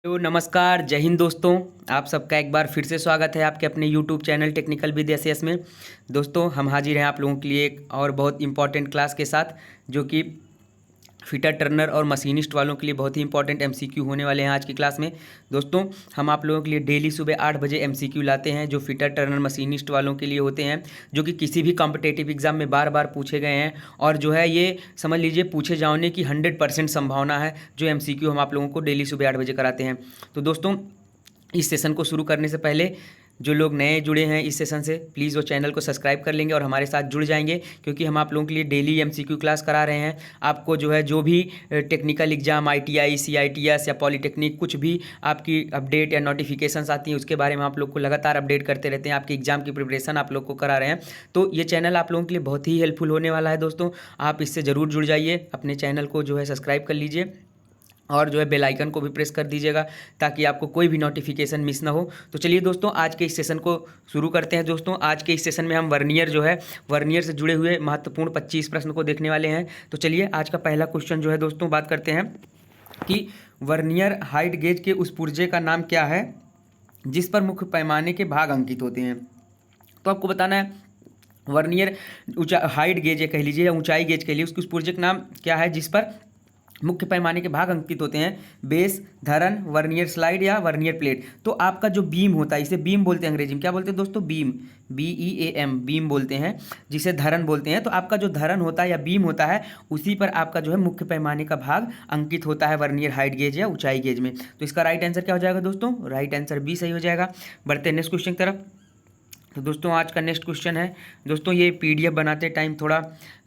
तो नमस्कार, जय हिंद दोस्तों। आप सबका एक बार फिर से स्वागत है आपके अपने YouTube channel technical with S में। दोस्तों, हम हाजिर हैं आप लोगों के लिए एक और बहुत इंपॉर्टेंट क्लास के साथ, जो कि फिटर टर्नर और मशीनिस्ट वालों के लिए बहुत ही इंपॉर्टेंट एमसीक्यू होने वाले हैं आज की क्लास में। दोस्तों, हम आप लोगों के लिए डेली सुबह 8 बजे एमसीक्यू लाते हैं, जो फिटर टर्नर मशीनिस्ट वालों के लिए होते हैं, जो कि किसी भी कॉम्पिटेटिव एग्जाम में बार बार पूछे गए हैं। और जो है ये समझ लीजिए पूछे जाने की 100% संभावना है, जो एमसीक्यू हम आप लोगों को डेली सुबह 8 बजे कराते हैं। तो दोस्तों, इस सेशन को शुरू करने से पहले जो लोग नए जुड़े हैं इस सेशन से, प्लीज़ वो चैनल को सब्सक्राइब कर लेंगे और हमारे साथ जुड़ जाएंगे, क्योंकि हम आप लोगों के लिए डेली एमसीक्यू क्लास करा रहे हैं। आपको जो है जो भी टेक्निकल एग्जाम, आईटीआई, सीआईटीएस या पॉलीटेक्निक, कुछ भी आपकी अपडेट या नोटिफिकेशंस आती हैं, उसके बारे में आप लोग को लगातार अपडेट करते रहते हैं। आपके एग्जाम की प्रिपरेशन आप लोग को करा रहे हैं। तो ये चैनल आप लोगों के लिए बहुत ही हेल्पफुल होने वाला है दोस्तों। आप इससे ज़रूर जुड़ जाइए, अपने चैनल को जो है सब्सक्राइब कर लीजिए और जो है बेल आइकन को भी प्रेस कर दीजिएगा, ताकि आपको कोई भी नोटिफिकेशन मिस ना हो। तो चलिए दोस्तों, आज के इस सेशन को शुरू करते हैं। दोस्तों, आज के इस सेशन में हम वर्नियर जो है, वर्नियर से जुड़े हुए महत्वपूर्ण 25 प्रश्न को देखने वाले हैं। तो चलिए, आज का पहला क्वेश्चन जो है दोस्तों, बात करते हैं कि वर्नियर हाइट गेज के उस पुर्जे का नाम क्या है जिस पर मुख्य पैमाने के भाग अंकित होते हैं। तो आपको बताना है वर्नियर हाइट गेज कह लीजिए या ऊंचाई गेज कह लीजिए, उसकी उस पुर्जे का नाम क्या है जिस पर मुख्य पैमाने के भाग अंकित होते हैं। बेस, धरन, वर्नियर स्लाइड या वर्नियर प्लेट। तो आपका जो बीम होता है, इसे बीम बोलते हैं अंग्रेजी में। क्या बोलते हैं दोस्तों? बीम, BEAM, बीम बोलते हैं, जिसे धरन बोलते हैं। तो आपका जो धरन होता है या बीम होता है, उसी पर आपका जो है मुख्य पैमाने का भाग अंकित होता है वर्नियर हाइट गेज या ऊंचाई गेज में। तो इसका राइट आंसर क्या हो जाएगा दोस्तों? राइट आंसर बी सही हो जाएगा। बढ़ते हैं नेक्स्ट क्वेश्चन की तरफ। तो दोस्तों, आज का नेक्स्ट क्वेश्चन है दोस्तों, ये पीडीएफ बनाते टाइम थोड़ा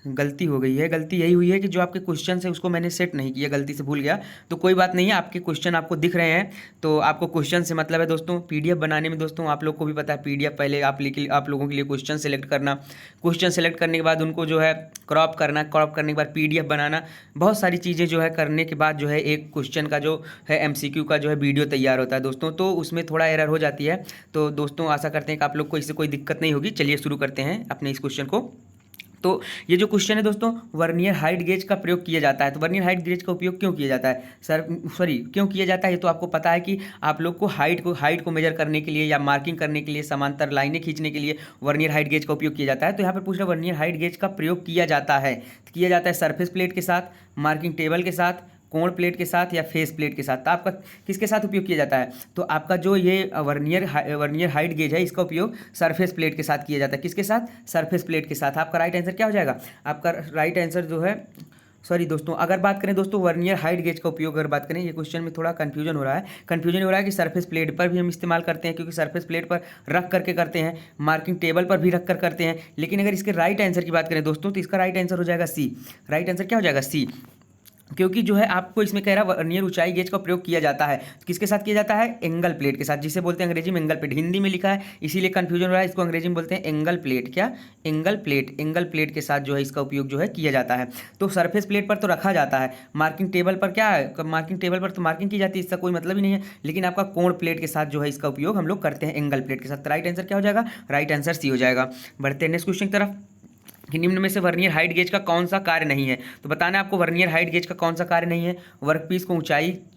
गलती हो गई है। गलती यही हुई है कि जो आपके क्वेश्चन है उसको मैंने सेट नहीं किया, गलती से भूल गया। तो कोई बात नहीं है, आपके क्वेश्चन आपको दिख रहे हैं, तो आपको क्वेश्चन से मतलब है दोस्तों। पीडीएफ बनाने में दोस्तों आप लोग को भी पता है, पीडीएफ पहले आप लोगों के लिए क्वेश्चन सेलेक्ट करना, क्वेश्चन सेलेक्ट करने के बाद उनको जो है क्रॉप करना, क्रॉप करने के बाद पीडीएफ बनाना, बहुत सारी चीज़ें जो है करने के बाद जो है एक क्वेश्चन का जो है एमसीक्यू का जो है वीडियो तैयार होता है दोस्तों। तो उसमें थोड़ा एरर हो जाती है। तो दोस्तों, आशा करते हैं कि आप लोग को इससे कोई दिक्कत नहीं होगी। चलिए शुरू करते हैं अपने इस क्वेश्चन को। तो ये जो क्वेश्चन है दोस्तों, वर्नियर हाइट गेज का प्रयोग किया जाता है। तो वर्नियर हाइट गेज का उपयोग क्यों किया जाता है क्यों किया जाता है, ये तो आपको पता है कि आप लोग को हाइट को मेजर करने के लिए या मार्किंग करने के लिए, समांतर लाइनें खींचने के लिए वर्नियर हाइट गेज का उपयोग किया जाता है। तो यहाँ पर पूछ रहा है वर्नियर हाइट गेज का प्रयोग किया जाता है सरफेस प्लेट के साथ, मार्किंग टेबल के साथ, कोण प्लेट के साथ या फेस प्लेट के साथ। तो आपका किसके साथ उपयोग किया जाता है? तो आपका जो ये वर्नियर हाइट गेज है, इसका उपयोग सरफेस प्लेट के साथ किया जाता है। किसके साथ? सरफेस प्लेट के साथ। आपका राइट आंसर क्या हो जाएगा? आपका राइट आंसर जो है, सॉरी दोस्तों, अगर बात करें दोस्तों वर्नियर हाइट गेज का उपयोग अगर बात करें, ये क्वेश्चन में थोड़ा कन्फ्यूजन हो रहा है कि सरफेस प्लेट पर भी हम इस्तेमाल करते हैं, क्योंकि सरफेस प्लेट पर रख करके करते हैं, मार्किंग टेबल पर भी रख कर करते हैं। लेकिन अगर इसके राइट आंसर की बात करें दोस्तों, तो इसका राइट आंसर हो जाएगा सी। राइट आंसर क्या हो जाएगा? सी। क्योंकि जो है आपको इसमें कह रहा है वर्नियर ऊंचाई गेज का प्रयोग किया जाता है। तो किसके साथ किया जाता है? एंगल प्लेट के साथ, जिसे बोलते हैं अंग्रेजी में एंगल प्लेट। हिंदी में लिखा है इसीलिए कंफ्यूजन हो रहा है, इसको अंग्रेजी में बोलते हैं एंगल प्लेट। क्या? एंगल प्लेट के साथ जो है इसका उपयोग जो है किया जाता है। तो सरफेस प्लेट पर तो रखा जाता है, मार्किंग टेबल पर क्या है? मार्किंग टेबल पर तो मार्किंग की जाती है, इसका कोई मतलब ही नहीं है। लेकिन आपका कोण प्लेट के साथ जो है इसका उपयोग हम लोग करते हैं एंगल प्लेट के साथ। राइट आंसर क्या हो जाएगा? राइट आंसर सी हो जाएगा। बढ़ते हैं नेक्स्ट क्वेश्चन की तरफ कि निम्न में से वर्नियर हाइट गेज का कौन सा कार्य नहीं है। तो बताना है आपको वर्नियर हाइट गेज का कौन सा कार्य नहीं है। वर्कपीस को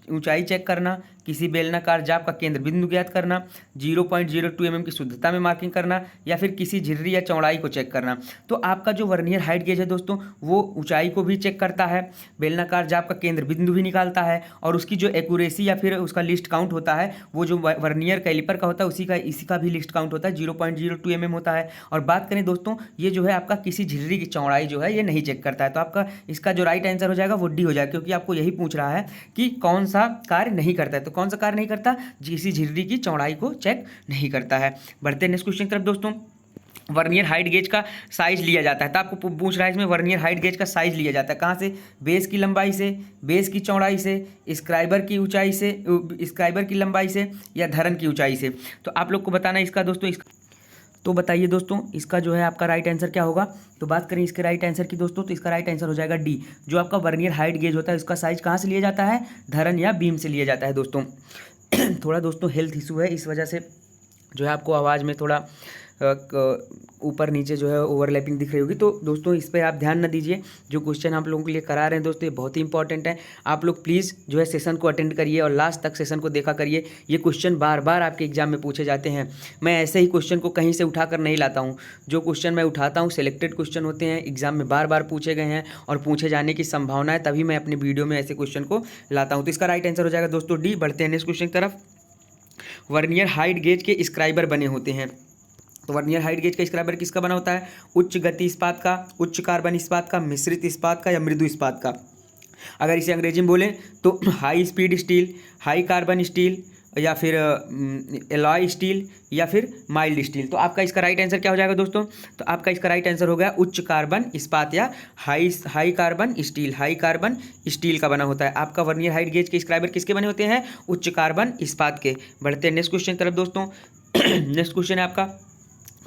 ऊंचाई चेक करना, किसी बेलनाकार जाप का केंद्र बिंदु ज्ञात करना, 0.02 mm की शुद्धता में मार्किंग करना, या फिर किसी झिर्री या चौड़ाई को चेक करना। तो आपका जो वर्नियर हाइट गेज है दोस्तों, वो ऊंचाई को भी चेक करता है, बेलनाकार जाप का केंद्र बिंदु भी निकालता है, और उसकी जो एक्यूरेसी या फिर उसका लिस्ट काउंट होता है, वो जो वर्नियर कैलिपर का होता है इसी का भी लिस्ट काउंट होता है, 0.02 mm होता है। और बात करें दोस्तों, ये जो है आपका किसी झिर्री की चौड़ाई जो है ये नहीं चेक करता है। तो आपका इसका जो राइट आंसर हो जाएगा वो डी हो जाएगा, क्योंकि आपको यही पूछ रहा है कि कौन सा कार्य नहीं करता है। तो कौन सा कार्य नहीं करता? किसी झिर्री की चौड़ाई को चेक नहीं करता है। बढ़ते हैं नेक्स्ट क्वेश्चन की तरफ दोस्तों। वर्नियर हाइट गेज का साइज लिया जाता है। तो आपको पूछ रहा है इसमें वर्नियर हाइट गेज का साइज लिया जाता है कहाँ से? बेस की लंबाई से, बेस की चौड़ाई से, स्क्राइबर की ऊंचाई से, स्क्राइबर की लंबाई से, या धरन की ऊंचाई से। तो आप लोग को बताना है इसका दोस्तों। तो बताइए दोस्तों, इसका जो है आपका राइट आंसर क्या होगा? तो बात करें इसके राइट आंसर की दोस्तों, तो इसका राइट आंसर हो जाएगा डी। जो आपका वर्नियर हाइट गेज होता है उसका साइज कहाँ से लिया जाता है? धरन या बीम से लिया जाता है दोस्तों। थोड़ा दोस्तों हेल्थ इशू है, इस वजह से जो है आपको आवाज़ में थोड़ा ऊपर नीचे जो है ओवरलैपिंग दिख रही होगी। तो दोस्तों इस पर आप ध्यान न दीजिए, जो क्वेश्चन आप लोगों के लिए करा रहे हैं दोस्तों ये बहुत ही इंपॉर्टेंट है। आप लोग प्लीज़ जो है सेशन को अटेंड करिए और लास्ट तक सेशन को देखा करिए। ये क्वेश्चन बार बार आपके एग्जाम में पूछे जाते हैं। मैं ऐसे ही क्वेश्चन को कहीं से उठाकर नहीं लाता हूँ। जो क्वेश्चन मैं उठाता हूँ सिलेक्टेड क्वेश्चन होते हैं, एग्जाम में बार बार पूछे गए हैं और पूछे जाने की संभावना है, तभी मैं अपने वीडियो में ऐसे क्वेश्चन को लाता हूँ। तो इसका राइट आंसर हो जाएगा दोस्तों डी। बढ़ते हैं नेक्स्ट क्वेश्चन की तरफ। वर्नियर हाइट गेज के स्क्राइबर बने होते हैं। तो वर्नियर हाइट गेज का स्क्राइबर किसका बना होता है? उच्च गति इस्पात का, उच्च कार्बन इस्पात का, मिश्रित इस्पात का या मृदु इस्पात का। अगर इसे अंग्रेजी में बोलें तो high speed steel, high carbon steel, या फिर एलॉय स्टील, या फिर माइल्ड स्टील। तो आपका इसका राइट आंसर क्या हो जाएगा दोस्तों? तो आपका इसका राइट आंसर हो गया उच्च कार्बन इस्पात या high carbon steel. High carbon steel का बना होता है। आपका वर्नियर हाइट गेज के स्क्राइबर किसके बने होते हैं? उच्च कार्बन इस्पात के। बढ़ते हैं नेक्स्ट क्वेश्चन की तरफ दोस्तों। नेक्स्ट क्वेश्चन है आपका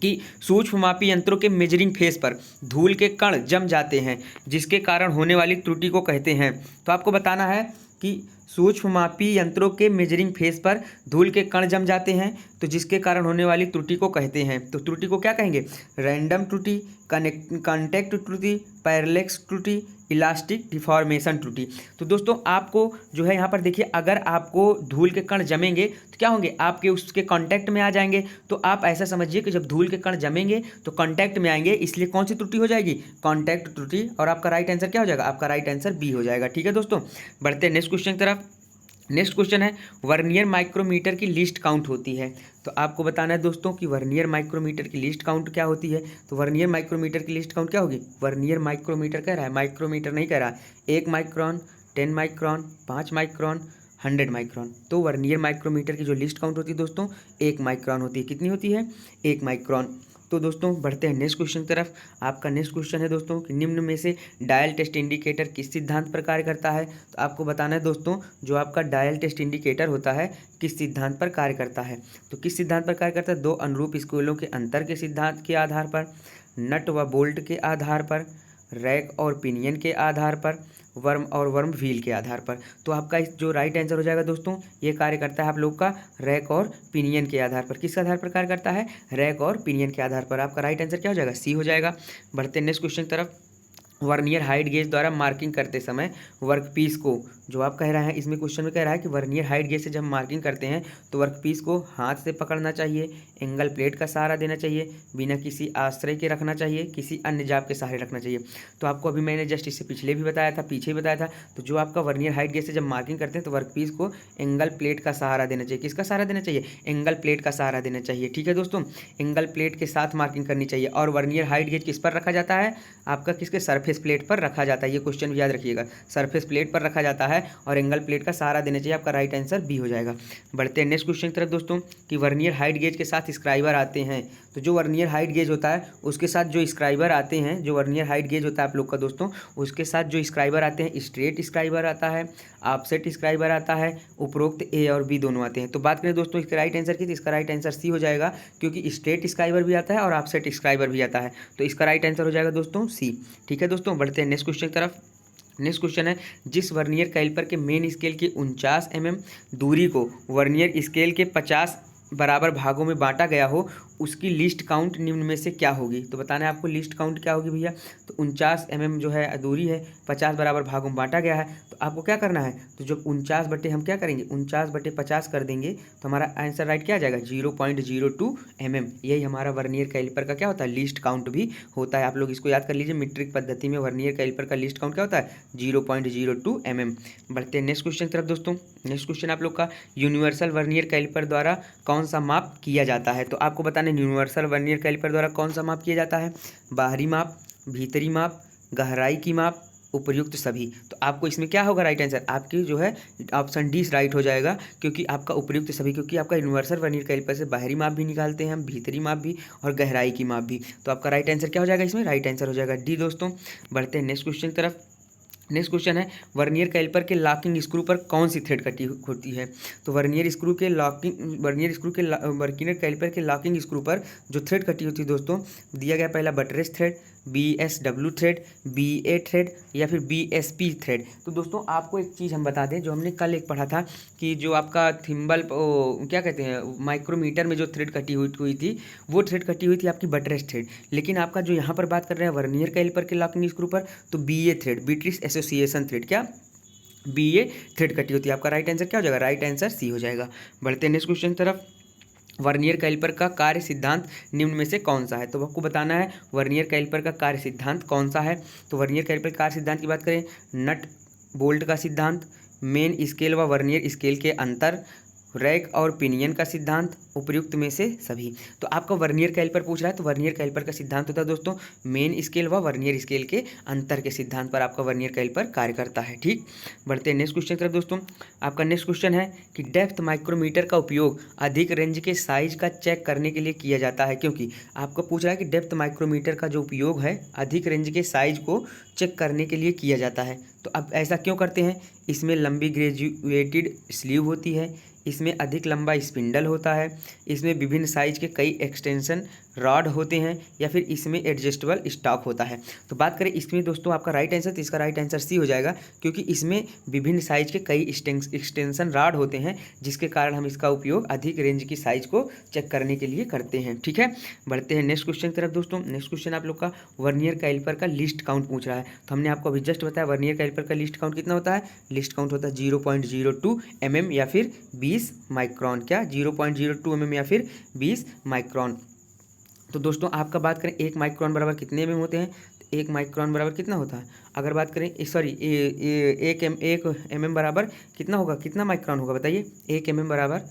कि सूक्ष्ममापी यंत्रों के मेजरिंग फेस पर धूल के कण जम जाते हैं, जिसके कारण होने वाली त्रुटि को कहते हैं। तो आपको बताना है कि सूक्ष्ममापी यंत्रों के मेजरिंग फेस पर धूल के कण जम जाते हैं, तो जिसके कारण होने वाली त्रुटि को कहते हैं। तो त्रुटि को क्या कहेंगे? रैंडम त्रुटि, कॉन्टैक्ट त्रुटि, पैरेलेक्स त्रुटि, इलास्टिक डिफॉर्मेशन त्रुटि। तो दोस्तों आपको जो है यहाँ पर देखिए, अगर आपको धूल के कण जमेंगे तो क्या होंगे? आपके उसके कांटेक्ट में आ जाएंगे। तो आप ऐसा समझिए कि जब धूल के कण जमेंगे तो कांटेक्ट में आएंगे, इसलिए कौन सी त्रुटि हो जाएगी? कांटेक्ट त्रुटि। और आपका राइट आंसर क्या हो जाएगा? आपका राइट आंसर बी हो जाएगा। ठीक है दोस्तों, बढ़ते हैं नेक्स्ट क्वेश्चन की तरफ। नेक्स्ट क्वेश्चन है वर्नियर माइक्रोमीटर की लिस्ट काउंट होती है। तो आपको बताना है दोस्तों कि वर्नियर माइक्रोमीटर की लिस्ट काउंट क्या होती है। तो वर्नियर माइक्रोमीटर की लिस्ट काउंट क्या होगी? वर्नियर माइक्रोमीटर कह रहा है, माइक्रोमीटर नहीं कह रहा। 1 माइक्रॉन, 10 माइक्रॉन, 5 माइक्रॉन, 100 माइक्रॉन। तो वर्नियर माइक्रोमीटर की जो लिस्ट काउंट होती है दोस्तों 1 माइक्रॉन होती है। कितनी होती है? 1 माइक्रॉन। तो दोस्तों बढ़ते हैं नेक्स्ट क्वेश्चन की तरफ। आपका नेक्स्ट क्वेश्चन है दोस्तों कि निम्न में से डायल टेस्ट इंडिकेटर किस सिद्धांत पर कार्य करता है। तो आपको बताना है दोस्तों जो आपका डायल टेस्ट इंडिकेटर होता है किस सिद्धांत पर कार्य करता है। तो किस सिद्धांत पर कार्य करता है? 2 अनुरूप स्केलों के अंतर के सिद्धांत के आधार पर, नट व बोल्ट के आधार पर, रैक और पिनियन के आधार पर, वर्म और वर्म व्हील के आधार पर। तो आपका इस जो राइट आंसर हो जाएगा दोस्तों, ये कार्य करता है आप लोग का रैक और पिनियन के आधार पर। किस आधार पर कार्य करता है? रैक और पिनियन के आधार पर। आपका राइट आंसर क्या हो जाएगा? सी हो जाएगा। बढ़ते हैं नेक्स्ट क्वेश्चन की तरफ। वर्नियर हाइट गेज द्वारा मार्किंग करते समय वर्कपीस को, जो आप कह रहे हैं इसमें क्वेश्चन में कह रहा है कि वर्नियर हाइट गेज से जब मार्किंग करते हैं तो वर्कपीस को हाथ से पकड़ना चाहिए, एंगल प्लेट का सहारा देना चाहिए, बिना किसी आश्रय के रखना चाहिए, किसी अन्य जाप के सहारे रखना चाहिए। तो आपको अभी मैंने जस्ट इससे पिछले भी बताया था, पीछे भी बताया था। तो जो आपका वर्नियर हाइट गेज से जब मार्किंग करते हैं तो वर्कपीस को एंगल प्लेट का सहारा देना चाहिए। किसका सहारा देना चाहिए? एंगल प्लेट का सहारा देना चाहिए। ठीक है दोस्तों, एंगल प्लेट के साथ मार्किंग करनी चाहिए। और वर्नियर हाइट गेज किस पर रखा जाता है? आपका किसके? सरफेस प्लेट पर रखा जाता है। ये क्वेश्चन भी याद रखिएगा, सरफेस प्लेट पर रखा जाता है और एंगल प्लेट का सहारा देना चाहिए। आपका राइट आंसर बी हो जाएगा। बढ़ते हैं नेक्स्ट क्वेश्चन की तरफ दोस्तों कि वर्नियर हाइट गेज के साथ स्क्राइबर आते हैं। तो जो वर्नियर हाइट गेज होता है उसके साथ जो स्क्राइबर आते हैं, जो वर्नियर हाइट गेज होता है आप लोग का दोस्तों, उसके साथ जो स्क्राइबर आते हैं, स्ट्रेट स्क्राइबर आता है, ऑफसेट स्क्राइबर आता है, उपरोक्त ए और बी दोनों आते हैं। तो बात करें दोस्तों इसके राइट आंसर की, तो इसका राइट आंसर सी हो जाएगा, क्योंकि स्ट्रेट स्क्राइबर भी आता है और ऑफसेट स्क्राइबर भी आता है। तो इसका राइट आंसर हो जाएगा दोस्तों सी। ठीक है दोस्तों, बढ़ते हैं नेक्स्ट क्वेश्चन की तरफ। नेक्स्ट क्वेश्चन है जिस वर्नियर कैलिपर के मेन स्केल की 49 mm दूरी को वर्नियर स्केल के 50 बराबर भागों में बांटा गया हो, उसकी लिस्ट काउंट निम्न में से क्या होगी। तो बताना है आपको लिस्ट काउंट क्या होगी भैया। तो 49 mm जो है दूरी है, 50 बराबर भागों में बांटा गया है। तो आपको क्या करना है? तो जब 49 बटे हम क्या करेंगे, 49 बटे 50 कर देंगे तो हमारा आंसर राइट क्या आ जाएगा? 0.02 mm। यही हमारा वर्नियर कैलिपर का क्या होता है? लिस्ट काउंट भी होता है। आप लोग इसको याद कर लीजिए, मीट्रिक पद्धति में वर्नियर कैलिपर का लिस्ट काउंट क्या होता है? 0.02 mm। बढ़ते हैं नेक्स्ट क्वेश्चन की तरफ दोस्तों। नेक्स्ट क्वेश्चन आप लोग का यूनिवर्सल वर्नियर कैलिपर द्वारा कौन सा माप किया जाता है। तो आपको बताना है यूनिवर्सल वर्नियर कैलिपर द्वारा कौन सा माप किया जाता है? बाहरी माप, भीतरी माप, गहराई की माप, उपयुक्त सभी। तो आपको इसमें क्या होगा राइट आंसर? आपकी जो है ऑप्शन डी राइट हो जाएगा, क्योंकि आपका उपयुक्त सभी, क्योंकि आपका यूनिवर्सल वर्नियर कैलिपर से बाहरी माप भी निकालते हैं हम, भीतरी माप भी और गहराई की माप भी। तो आपका राइट आंसर क्या हो जाएगा इसमें? राइट आंसर हो जाएगा डी दोस्तों। बढ़ते हैं नेक्स्ट क्वेश्चन की तरफ। नेक्स्ट क्वेश्चन है वर्नियर कैलिपर के लॉकिंग स्क्रू पर कौन सी थ्रेड कटी होती है। तो वर्नियर कैलिपर के लॉकिंग स्क्रू पर जो थ्रेड कटी होती है दोस्तों, दिया गया पहला buttress thread, BSW thread, BA thread या फिर BSP थ्रेड। तो दोस्तों आपको एक चीज़ हम बता दें, जो हमने कल एक पढ़ा था कि जो आपका थिम्बल क्या कहते हैं माइक्रोमीटर में जो थ्रेड कटी हुई थी, वो थ्रेड कटी हुई थी आपकी बटरेस थ्रेड। लेकिन आपका जो यहाँ पर बात कर रहे हैं वर्नियर कैलिपर के लॉकिंग स्क्रू पर, तो BA thread, Beatrice association thread, क्या BA थ्रेड कटी होती है। आपका राइट आंसर क्या हो जाएगा? राइट आंसर C हो जाएगा। बढ़ते हैं नेक्स्ट क्वेश्चन की तरफ। वर्नियर कैलिपर का कार्य सिद्धांत निम्न में से कौन सा है? तो आपको बताना है वर्नियर कैलिपर का कार्य सिद्धांत कौन सा है। तो वर्नियर कैलिपर कार्य सिद्धांत की बात करें, नट बोल्ट का सिद्धांत, मेन स्केल व वर्नियर स्केल के अंतर, रैक और पिनियन का सिद्धांत, उपयुक्त में से सभी। तो आपका वर्नियर कैलिपर पूछ रहा है, तो वर्नियर कैलिपर का सिद्धांत होता है दोस्तों मेन स्केल व वर्नियर स्केल के अंतर के सिद्धांत पर आपका वर्नियर कैलिपर कार्य करता है। ठीक, बढ़ते हैं नेक्स्ट क्वेश्चन की तरफ दोस्तों। आपका नेक्स्ट क्वेश्चन है कि डेप्थ माइक्रोमीटर का उपयोग अधिक रेंज के साइज का चेक करने के लिए किया जाता है, क्योंकि आपको पूछ रहा है कि डेप्थ माइक्रोमीटर का जो उपयोग है अधिक रेंज के साइज को चेक करने के लिए किया जाता है। तो अब ऐसा क्यों करते हैं? इसमें लंबी ग्रेजुएटेड स्लीव होती है, इसमें अधिक लंबा स्पिंडल होता है, इसमें विभिन्न साइज के कई एक्सटेंशन रॉड होते हैं, या फिर इसमें एडजस्टेबल स्टॉक होता है। तो बात करें इसमें दोस्तों आपका राइट आंसर, तो इसका राइट आंसर C हो जाएगा, क्योंकि इसमें विभिन्न साइज के कई एक्सटेंशन रॉड होते हैं, जिसके कारण हम इसका उपयोग अधिक रेंज की साइज को चेक करने के लिए करते हैं। ठीक है, बढ़ते हैं नेक्स्ट क्वेश्चन की तरफ दोस्तों। नेक्स्ट क्वेश्चन आप लोग का वर्नियर कैलिपर का लिस्ट काउंट पूछ रहा है। तो हमने आपको अभी जस्ट बताया वर्नियर कैलिपर का लिस्ट काउंट कितना होता है? लिस्ट काउंट होता है 0.02 mm या फिर 20 माइक्रोन। क्या 0.02 mm या फिर 20 माइक्रोन। तो दोस्तों आपका बात करें 1 माइक्रोन बराबर कितने mm होते हैं? 1 माइक्रोन बराबर कितना होता है? अगर बात करें सॉरी 1 mm बराबर कितना होगा, कितना माइक्रोन होगा बताइए? 1 mm बराबर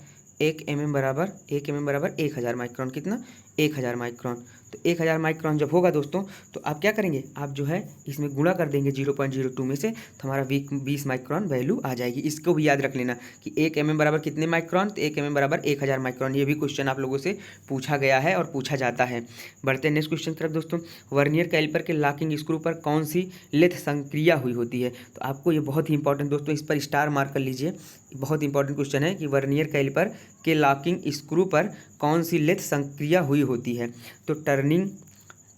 1000 माइक्रोन। कितना? 1000 माइक्रोन। तो 1000 माइक्रोन जब होगा दोस्तों, तो आप क्या करेंगे, आप जो है इसमें गुणा कर देंगे 0.02 में से, तो हमारा 20 माइक्रोन वैल्यू आ जाएगी। इसको भी याद रख लेना कि 1 mm बराबर कितने माइक्रोन? तो 1 mm बराबर 1000 माइक्रोन। ये भी क्वेश्चन आप लोगों से पूछा गया है और पूछा जाता है। बढ़ते हैं नेक्स्ट क्वेश्चन की तरफ दोस्तों। वर्नियर कैलिपर के लॉकिंग स्क्रू पर कौन सी लेथ संक्रिया हुई होती है? तो आपको ये बहुत ही इंपॉर्टेंट दोस्तों, इस पर स्टार मार्क कर लीजिए, बहुत इंपॉर्टेंट क्वेश्चन है कि वर्नियर कैलिपर के लॉकिंग स्क्रू पर कौन सी लेथ संक्रिया हुई होती है? तो टर्निंग,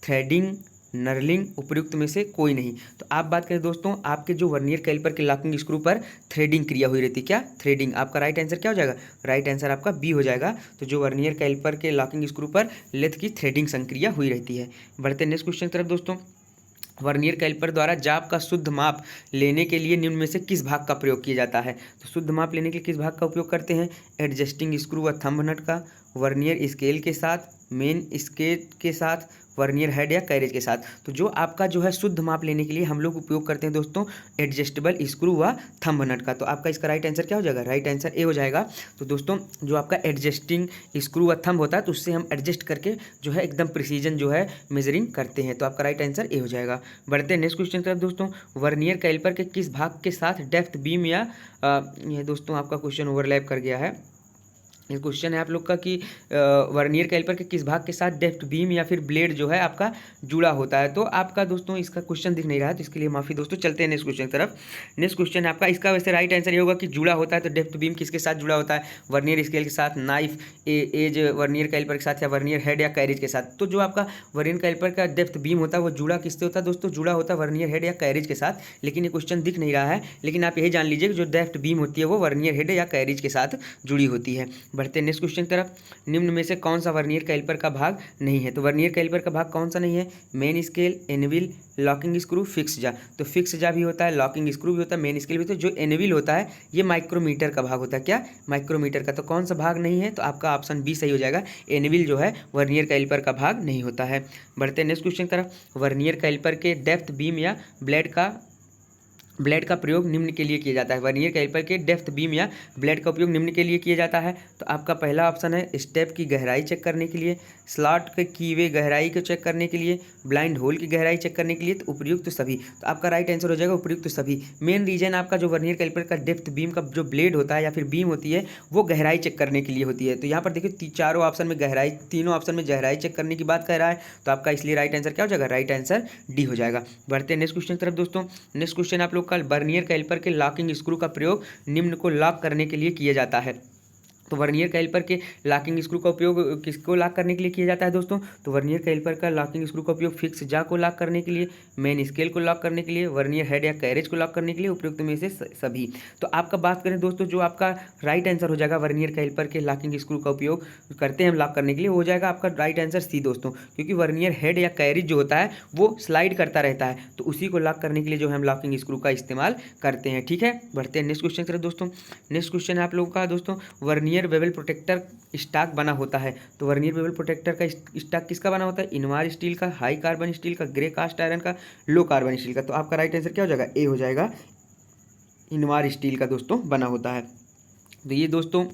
थ्रेडिंग, नर्लिंग, उपयुक्त में से कोई नहीं। तो आप बात करें दोस्तों, आपके जो वर्नियर कैलिपर के लॉकिंग स्क्रू पर थ्रेडिंग क्रिया हुई रहती है। क्या? थ्रेडिंग। आपका राइट आंसर क्या हो जाएगा? राइट आंसर आपका B हो जाएगा। तो जो वर्नियर कैलिपर के लॉकिंग स्क्रू पर लेथ की थ्रेडिंग संक्रिया हुई रहती है। बढ़ते नेक्स्ट क्वेश्चन की तरफ दोस्तों। वर्नियर कैलिपर द्वारा जाप का शुद्ध माप लेने के लिए निम्न में से किस भाग का प्रयोग किया जाता है? तो शुद्ध माप लेने के लिए किस भाग का उपयोग करते हैं? एडजस्टिंग स्क्रू व थंब नट का, वर्नियर स्केल के साथ, मेन स्केल के साथ, वर्नियर हेड या कैरेज के साथ। तो जो आपका जो है शुद्ध माप लेने के लिए हम लोग उपयोग करते हैं दोस्तों एडजस्टेबल स्क्रू व थंब नट का। तो आपका इसका राइट आंसर क्या हो जाएगा? राइट आंसर A हो जाएगा। तो दोस्तों जो आपका एडजस्टिंग स्क्रू व थंब होता है, तो उससे हम एडजस्ट करके जो है एकदम प्रिसीजन जो है मेजरिंग करते हैं। तो आपका राइट आंसर A हो जाएगा। बढ़ते हैं नेक्स्ट क्वेश्चन की तरफ दोस्तों। वर्नियर कैलिपर के किस भाग के साथ डेप्थ बीम या ये दोस्तों आपका क्वेश्चन ओवरलैप कर गया है। ये क्वेश्चन है आप लोग का कि वर्नियर कैलिपर के किस भाग के साथ डेप्थ बीम या फिर ब्लेड जो है आपका जुड़ा होता है। तो आपका दोस्तों इसका क्वेश्चन दिख नहीं रहा है, तो इसके लिए माफी दोस्तों। चलते हैं नेक्स्ट क्वेश्चन की तरफ। नेक्स्ट क्वेश्चन है आपका, इसका वैसे राइट आंसर ये होगा कि जुड़ा होता है। तो डेप्थ बीम किसके साथ जुड़ा होता है? वर्नियर स्केल के साथ, नाइफ एज वर्नियर कैलिपर के साथ, या वर्नियर हेड या कैरेज के साथ। तो जो आपका वर्नियर कैलिपर का डेप्थ बीम होता है वो जुड़ा किससे होता है दोस्तों? जुड़ा होता है वर्नियर हेड या कैरेज के साथ। लेकिन ये क्वेश्चन दिख नहीं रहा है, लेकिन आप यही जान लीजिए कि जो डेप्थ बीम होती है वो वर्नियर हेड या कैरेज के साथ जुड़ी होती है। बढ़ते हैं नेक्स्ट क्वेश्चन की तरफ। निम्न में से कौन सा वर्नियर कैलिपर का भाग नहीं है? तो वर्नियर कैलिपर का भाग कौन सा नहीं है? Main scale, anvil, locking screw, fix जा। तो फिक्स जा भी होता है, लॉकिंग स्क्रू भी होता है, मेन स्केल भी होता है। जो एनविल होता है ये माइक्रोमीटर का भाग होता है। क्या? माइक्रोमीटर का। तो कौन सा भाग नहीं है? तो आपका ऑप्शन B सही हो जाएगा। एनविल जो है वर्नियर कैलिपर का भाग नहीं होता है। बढ़ते हैं नेक्स्ट क्वेश्चन की तरफ। वर्नियर कैलिपर के डेप्थ बीम या ब्लेड का प्रयोग निम्न के लिए किया जाता है। वर्नियर कैलिपर के डेप्थ बीम या ब्लेड का उपयोग निम्न के लिए किया जाता है। तो आपका पहला ऑप्शन है स्टेप की गहराई चेक करने के लिए, स्लॉट के कीवे गहराई को चेक करने के लिए, ब्लाइंड होल की गहराई चेक करने के लिए। तो उपयुक्त सभी। तो आपका राइट आंसर हो जाएगा उपयुक्त सभी। मेन रीजन आपका जो वर्नियर कैलिपर का डेप्थ बीम का जो ब्लेड होता है या फिर बीम होती है वो गहराई चेक करने के लिए होती है। तो यहाँ पर देखिए चारों ऑप्शन में गहराई, तीनों ऑप्शन में गहराई चेक करने की बात कर रहा है। तो आपका इसलिए राइट आंसर क्या हो जाएगा? राइट आंसर D हो जाएगा। बढ़ते हैं नेक्स्ट क्वेश्चन की तरफ दोस्तों। नेक्स्ट क्वेश्चन आप लोग का वर्नियर कैलिपर के लॉकिंग स्क्रू का प्रयोग निम्न को लॉक करने के लिए किया जाता है। तो वर्नियर कैलिपर के लॉकिंग स्क्रू का उपयोग किसको लॉक करने के लिए किया जाता है दोस्तों? तो वर्नियर कैलिपर का लॉकिंग स्क्रू का उपयोग फिक्स जा को लॉक करने के लिए, मेन स्केल को लॉक करने के लिए, वर्नियर हेड या कैरेज को लॉक करने के लिए, उपयुक्त में से सभी। तो आपका बात करें दोस्तों, जो आपका राइट आंसर हो जाएगा वर्नियर कैलिपर के लॉकिंग स्क्रू का उपयोग करते हैं हम लॉक करने के लिए, हो जाएगा आपका राइट आंसर सी दोस्तों, क्योंकि वर्नियर हेड या कैरेज जो होता है वो स्लाइड करता रहता है, तो उसी को लॉक करने के लिए जो हम लॉकिंग स्क्रू का इस्तेमाल करते हैं। ठीक है, बढ़ते हैं नेक्स्ट क्वेश्चन करें दोस्तों। नेक्स्ट क्वेश्चन है आप लोगों का दोस्तों, वर्नियर बेवल प्रोटेक्टर स्टॉक बना होता है। तो वर्नियर बेवल प्रोटेक्टर का स्टॉक किसका बना होता है? इनवार स्टील का, हाई कार्बन स्टील का, ग्रे कास्ट आयरन का, लो कार्बन स्टील का। तो आपका राइट आंसर क्या हो जाएगा? ए हो जाएगा, इनवार स्टील का दोस्तों बना होता है। तो ये दोस्तों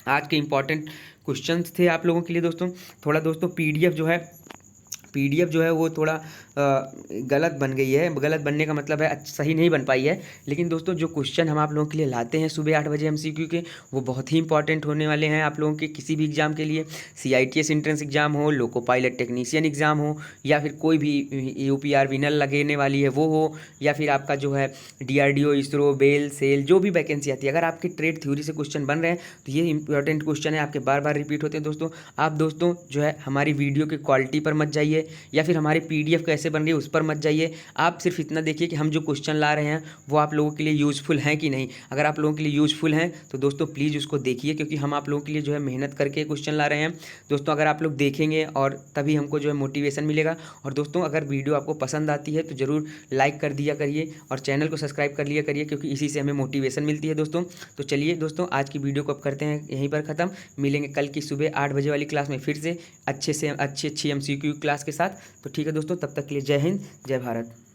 आज के इंपॉर्टेंट क्वेश्चंस थे आप लोगों के लिए दोस्तों। थोड़ा दोस्तों पीडीएफ जो है वो थोड़ा गलत बन गई है। गलत बनने का मतलब है सही नहीं बन पाई है, लेकिन दोस्तों जो क्वेश्चन हम आप लोगों के लिए लाते हैं सुबह 8 बजे एमसीक्यू के, वो बहुत ही इंपॉर्टेंट होने वाले हैं आप लोगों के किसी भी एग्जाम के लिए। CITS एंट्रेंस एग्जाम हो, लोको पायलट टेक्नीशियन एग्जाम हो, या फिर कोई भी UPR विनर लगने वाली है वो हो, या फिर आपका जो है DRDO, इसरो, बेल, सेल, जो भी वैकेंसी आती है, अगर आपकी ट्रेड थ्योरी से क्वेश्चन बन रहे हैं तो ये इंपॉर्टेंट क्वेश्चन है, आपके बार बार रिपीट होते हैं दोस्तों। आप दोस्तों जो है हमारी वीडियो की क्वालिटी पर मत जाइए, या फिर हमारी PDF कैसे बन रही है उस पर मत जाइए। आप सिर्फ इतना देखिए कि हम जो क्वेश्चन ला रहे हैं वो आप लोगों के लिए यूज़फुल हैं कि नहीं। अगर आप लोगों के लिए यूज़फुल हैं तो दोस्तों प्लीज़ उसको देखिए, क्योंकि हम आप लोगों के लिए जो है मेहनत करके क्वेश्चन ला रहे हैं दोस्तों। अगर आप लोग देखेंगे और तभी हमको जो है मोटिवेशन मिलेगा। और दोस्तों अगर वीडियो आपको पसंद आती है तो ज़रूर लाइक कर दिया करिए और चैनल को सब्सक्राइब कर लिया करिए, क्योंकि इसी से हमें मोटिवेशन मिलती है दोस्तों। तो चलिए दोस्तों आज की वीडियो को अब करते हैं यहीं पर ख़त्म। मिलेंगे कल की सुबह 8 बजे वाली क्लास में फिर से अच्छी MCQ क्लास के साथ। तो ठीक है दोस्तों, तब तक के लिए जय हिंद, जय भारत।